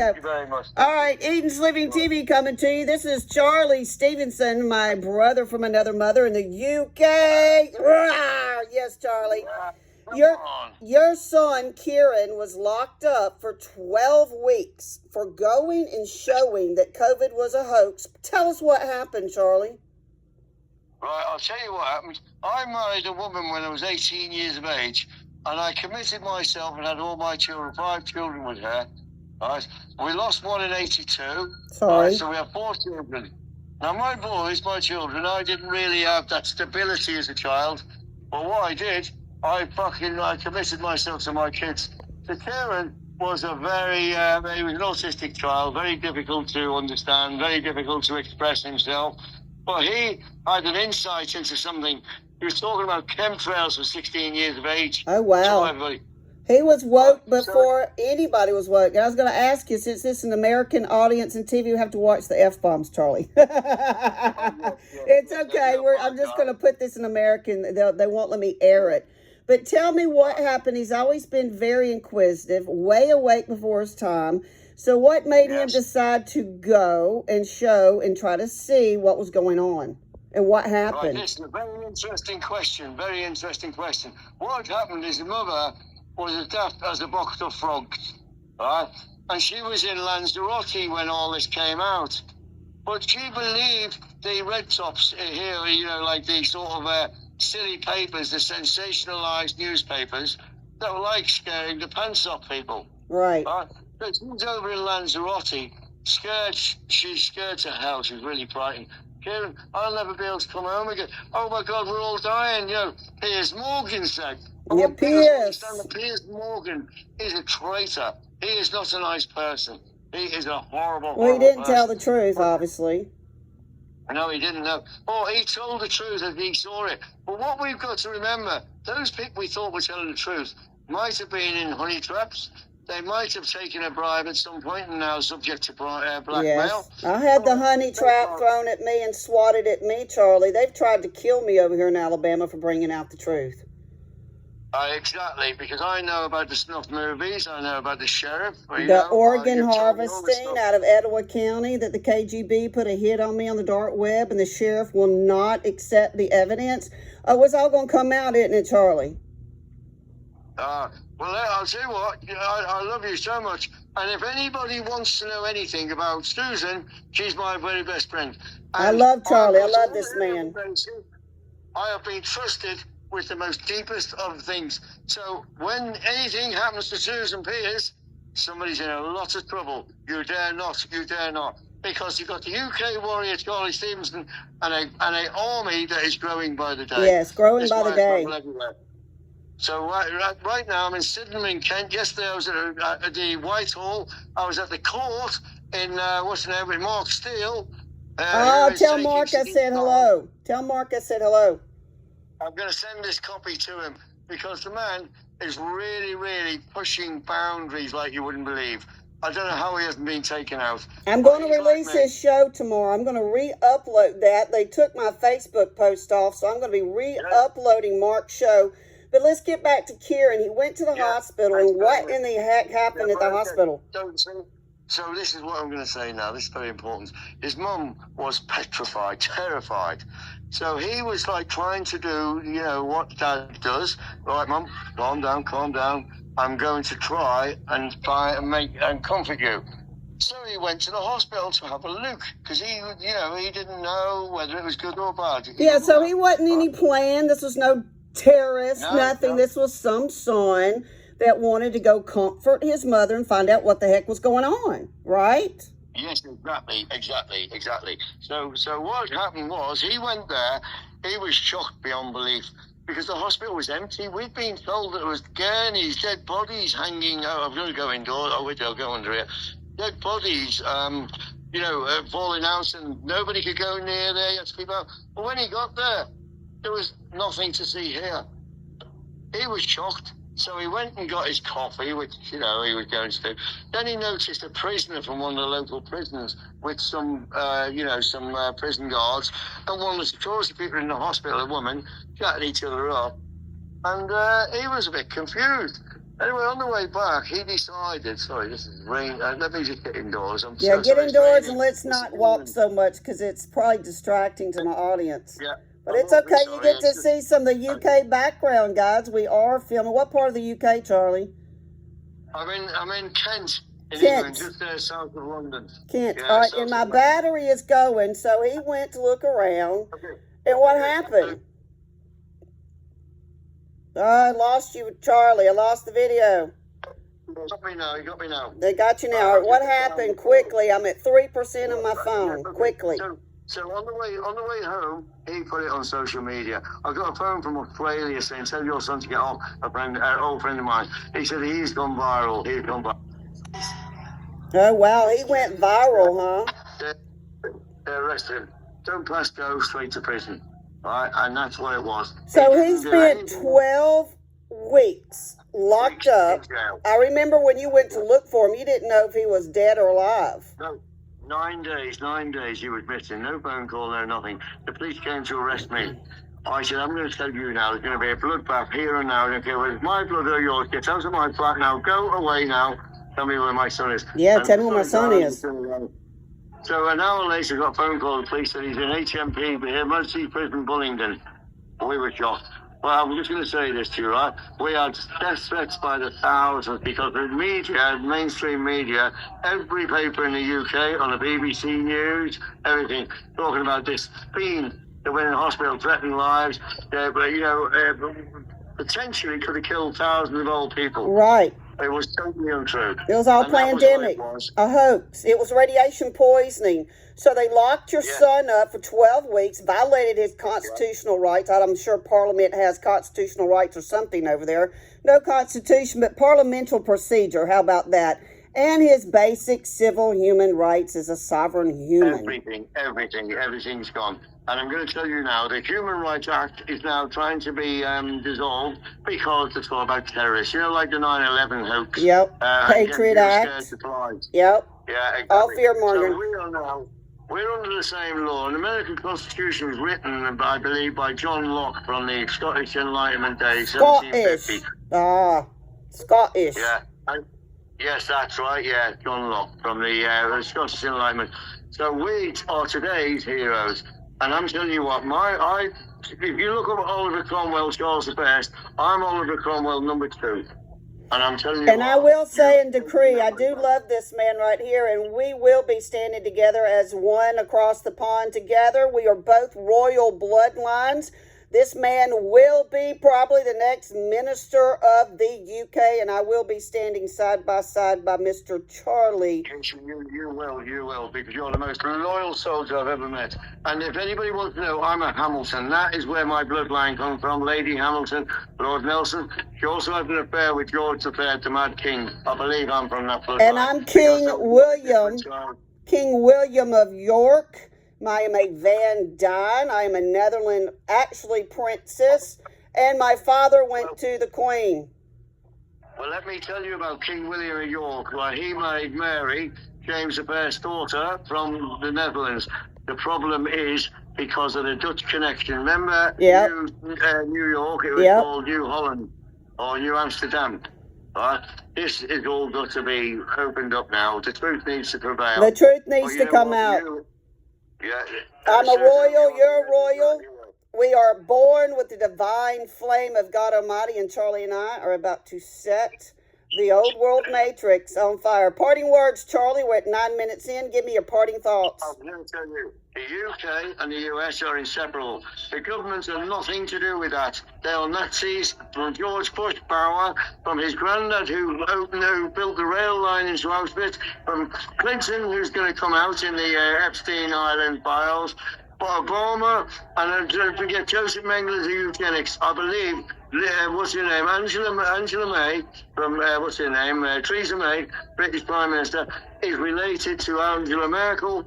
Thank you very much. All right, Eden's Living TV coming to you. This is Charley Stevenson, my brother from another mother in the UK. Yes, Charlie. Your son, Kieran, was locked up for 12 weeks for going and showing that COVID was a hoax. Tell us what happened, Charlie. Right, I'll tell you what happened. I married a woman when I was 18 years of age, and I committed myself and had all my children, 5 children with her. Right, we lost one in 82. Sorry. Right, so we have 4 children. Now, my boys, my children, I didn't really have that stability as a child. But what I did, I committed myself to my kids. So Kieran was a he was an autistic child, very difficult to understand, very difficult to express himself. But he had an insight into something. He was talking about chemtrails for 16 years of age. Oh, wow. He was woke before anybody was woke. And I was going to ask you, since this is an American audience and TV, we have to watch the F-bombs, Charlie. It's okay. I'm just going to put this in American. They won't let me air it. But tell me what happened. He's always been very inquisitive, way awake before his time. So what made him decide to go and show and try to see what was going on? And what happened? Right, this is a very interesting question. Very interesting question. What happened is the mother was as daft as a box of frogs, right? And she was in Lanzarote when all this came out. But she believed the red tops here, like the sort of silly papers, the sensationalized newspapers that were like scaring the pants off people. Right. But she was over in Lanzarote, scared. She's scared to hell. She's really frightened. Kieran, I'll never be able to come home again. Oh my God, we're all dying. Piers Morgan said. Yeah, Piers. Piers Morgan is a traitor. He is not a nice person. He is a horrible, Well, he didn't person. tell the truth, obviously. No, he didn't know. Oh, he told the truth as he saw it. But what we've got to remember, those people we thought were telling the truth might have been in honey traps. They might have taken a bribe at some point and now subject to blackmail. Yes. I had the honey trap thrown at me and swatted at me, Charlie. They've tried to kill me over here in Alabama for bringing out the truth. Exactly, because I know about the snuff movies, I know about the sheriff. The organ harvesting out of Etowah County, that the KGB put a hit on me on the dark web, and the sheriff will not accept the evidence. Oh, it's all going to come out, isn't it, Charlie? Well, I'll tell you what, I love you so much, and if anybody wants to know anything about Susan, she's my very best friend. And I love Charlie. I love this man. I have been trusted with the most deepest of things. So when anything happens to Susan Piers, somebody's in a lot of trouble. You dare not. Because you've got the UK warrior Charley Stevenson and an army that is growing by the day. Yes, growing by the day. So right now I'm in Sydenham in Kent. Yesterday I was at the Whitehall. I was at the court in, with Mark Steele. Tell Mark I said hello. Tell Mark I said hello. I'm going to send this copy to him because the man is really, really pushing boundaries like you wouldn't believe. I don't know how he hasn't been taken out. I'm going to release his show tomorrow. I'm going to re-upload that. They took my Facebook post off, so I'm going to be re-uploading Mark's show. But let's get back to Kieran. He went to the hospital, and what in the heck happened at the hospital? So this is what I'm going to say now. This is very important. His mum was petrified, terrified. So he was like trying to do, what Dad does. Right, Mum, calm down. I'm going to try and comfort you. So he went to the hospital to have a look because he didn't know whether it was good or bad. So he wasn't any plan. This was no terrorist, nothing. This was some son that wanted to go comfort his mother and find out what the heck was going on, right? Yes, exactly. So what happened was he went there. He was shocked beyond belief because the hospital was empty. We'd been told that there was gurneys, dead bodies hanging. Oh, I'm going to go indoors. Oh, wait, I'll go under here. Dead bodies, falling out, and nobody could go near there. You had to keep out. But when he got there, there was nothing to see here. He was shocked. So he went and got his coffee, which, he was going to do. Then he noticed a prisoner from one of the local prisons with some prison guards. And one of the security people in the hospital, a woman, chatted each other up. And he was a bit confused. Anyway, on the way back, he decided. Sorry, this is rain. Let me just get indoors. Yeah, So get sorry, it's indoors raining. and let's not walk so much because it's probably distracting to my audience. Yeah. But I'm it's awfully okay. You sorry, get to it's see some of the UK background, guys. We are filming. What part of the UK, Charlie? I'm in Kent, in Kent. England, just south of London. Kent. Yeah, All right, south and my of battery is going, so he went to look around. Okay. And what happened? I lost you, Charlie. I lost the video. You got me now. You got me now. They got you now. All right, what happened? Quickly. I'm at 3% on my phone. Quickly. So on the way home, he put it on social media. I got a phone from Australia saying, "Tell your son to get off." Old friend of mine. He said he's gone viral. He's gone viral. Oh wow, he went viral, huh? They arrested him. Don't pass go straight to prison. All right, and that's what it was. So he spent 12 weeks locked up. I remember when you went to look for him, you didn't know if he was dead or alive. No. 9 days he was missing. No phone call, no nothing. The police came to arrest me. I said, I'm going to tell you now, there's going to be a bloodbath here and now. I don't care whether it's my blood or yours. Get out of my flat now. Go away now. Tell me where my son is. Yeah, and tell me where my son is. So an hour later, I got a phone call. The police said he's in HMP, Emergency Prison, Bullingdon. We were shocked. Well, I'm just going to say this to you, right? We had death threats by the thousands because the media, mainstream media, every paper in the UK, on the BBC News, everything, talking about this fiend that went in hospital, threatening lives, potentially could have killed thousands of old people. Right. It was totally untrue. It was all pandemic, a hoax. It was radiation poisoning. So they locked your son up for 12 weeks, violated his constitutional rights. I'm sure Parliament has constitutional rights or something over there. No constitution, but parliamentary procedure. How about that? And his basic civil human rights as a sovereign human. Everything's gone. And I'm going to tell you now, the Human Rights Act is now trying to be dissolved because it's all about terrorists. You know, like the 9/11 hoax. Yep. Patriot Act. Yep. Yeah, exactly. All So fear-mongering. we're under the same law. And the American Constitution was written, I believe, by John Locke from the Scottish Enlightenment days, 1750. Scottish. Yeah. Yes, that's right. Yeah, John Locke from the Scottish Enlightenment. So we are today's heroes. And I'm telling you what, if you look up Oliver Cromwell, Charles I, I'm Oliver Cromwell #2. And I'm telling you and I will say and decree, I do love this man right here, and we will be standing together as one across the pond together. We are both royal bloodlines. This man will be probably the next minister of the UK, and I will be standing side by side by Mr. Charlie. You will, because you're the most loyal soldier I've ever met. And if anybody wants to know, I'm a Hamilton. That is where my bloodline comes from. Lady Hamilton, Lord Nelson. She also had an affair with George III, the Mad King. I believe I'm from that bloodline. And I'm King William of York. I am a Van Dyne. I am a Netherlands, actually princess. And my father went to the Queen. Well, let me tell you about King William of York. Well, he married Mary, James I's daughter, from the Netherlands. The problem is because of the Dutch connection. Remember New York? It was called New Holland or New Amsterdam. Right? This is all got to be opened up now. The truth needs to prevail. The truth needs to come out. I'm a royal, you're a royal. We are born with the divine flame of God Almighty, and Charlie and I are about to set the old world matrix on fire. Parting words, Charlie. We're at 9 minutes in. Give me your parting thoughts. I'm going to tell you, the UK and the US are inseparable. The governments have nothing to do with that. They are Nazis from George Bush power, from his granddad who built the rail line into Auschwitz, from Clinton, who's going to come out in the Epstein Island files, Obama, and don't forget Joseph Mengeler's eugenics. I believe, what's her name? Angela May, from, Theresa May, British Prime Minister, is related to Angela Merkel.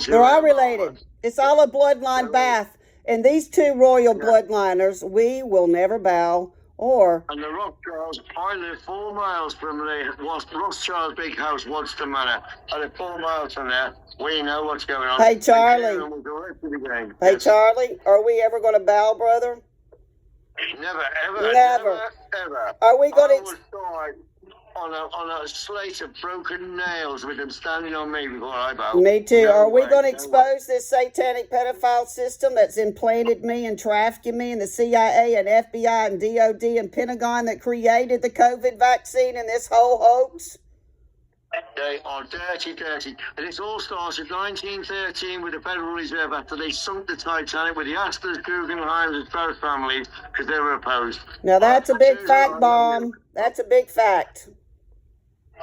They're all related. It's all a bloodline bath. And these two royal bloodliners, we will never bow And the Rothschilds, I live 4 miles from the Rothschilds' big house, Wadston Manor. I live 4 miles from there. We know what's going on. Hey, Charlie. Hey, Charlie, are we ever going to bow, brother? Never, ever, Never. ever. Are we going I to... was died on a slate of broken nails with them standing on me before I bow. Me too. No Are we way, going to no way. expose this satanic pedophile system that's implanted me and trafficking me, and the CIA and FBI and DOD and Pentagon that created the COVID vaccine and this whole hoax? They are dirty, dirty. And it all started 1913 with the Federal Reserve after they sunk the Titanic with the Astors, Guggenheims, and Farris families because they were opposed. Now that's a big fact, Bomb. That's a big fact.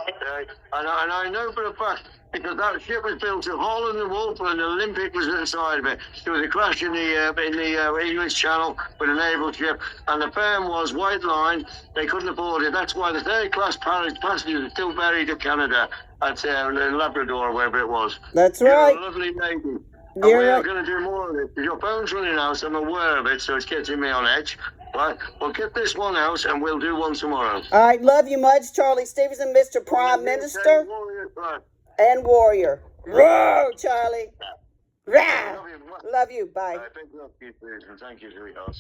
And I know for a fact because that ship was built at Holland and Wolf and the Olympic was at the side of it. There was a crash in the English Channel with a naval ship, and the firm was White Line. They couldn't afford it. That's why the third-class passengers are still buried at Canada at Labrador, wherever it was. That's right. You're a lovely lady. And we're going to do more of it. Your phone's running out, so I'm aware of it, so it's getting me on edge. Right, we'll get this one out and we'll do one tomorrow. All right, love you much, Charley Stevenson, Mr. Prime Minister and Warrior. Roar, Charlie. Roar. Love you. Bye. Thank you, sweetheart.